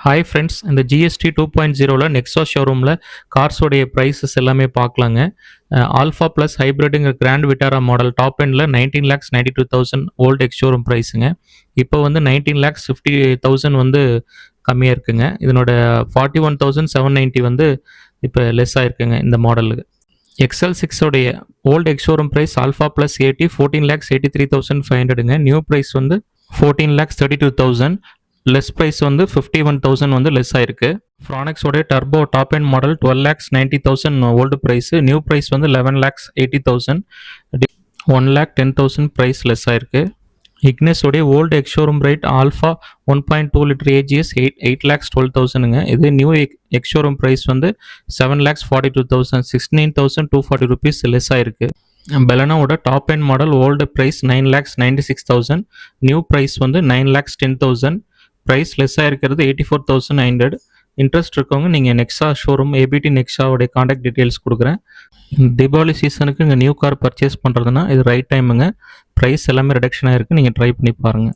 Hi friends, இந்த GST 2.0ல Nexa ஷோரூமில் கார்ஸோடைய ப்ரைஸஸ் எல்லாமே பார்க்கலாங்க. ஆல்ஃபா ப்ளஸ் ஹைப்ரிட்டுங்கிற கிராண்ட் விட்டாரா மாடல் டாப் எண்டில் 19,92,000 ஓல்டு எக்ஸ் ஷோரூம் ப்ரைஸுங்க. இப்போ வந்து 19,50,000 வந்து கம்மியாக இருக்குங்க. இதனோட 41,790 வந்து இப்போ லெஸ் ஆகிருக்குங்க இந்த மாடலுக்கு. XL6 old ex showroom price alpha plus 14,83,500ங்க. நியூ ப்ரைஸ் வந்து 14,32,000. லெஸ் ப்ரைஸ் வந்து 51,000 வந்து லெஸ் ஆயிருக்கு. ஃப்ரானக்ஸோடைய turbo top end model 12,90,000 old price, new price வந்து 11,80,000, 1,10,000 ப்ரைஸ் லெஸ் ஆயிருக்கு. இக்னஸோடைய old ex showroom rate alpha 1.2 litre AGS 8,12,000ங்க. இது நியூ எக்ஸ் ஷோரூம் ப்ரைஸ் வந்து 7,42,000, 16,240 ருபீஸ் லெஸ் ஆயிருக்கு. பெலனோட top end model old price 9,96,000, new price வந்து 9,10,000, ப்ரைஸ் லெஸ் ஆகிருக்கிறது 84,900. இன்ட்ரெஸ்ட் இருக்கவங்க நீங்கள் நெக்ஸா ஷோரூம் ஏபிடி நெக்ஸாவுடைய காண்டாக்ட் டீட்டெயில்ஸ் கொடுக்குறேன். தீபாவளி சீசனுக்கு இங்கே நியூ கார் பர்ச்சேஸ் பண்ணுறதுனா இது ரைட் டைமுங்க. ப்ரைஸ் எல்லாமே ரிடக்ஷன் ஆகிருக்கு, நீங்கள் ட்ரை பண்ணி பாருங்கள்.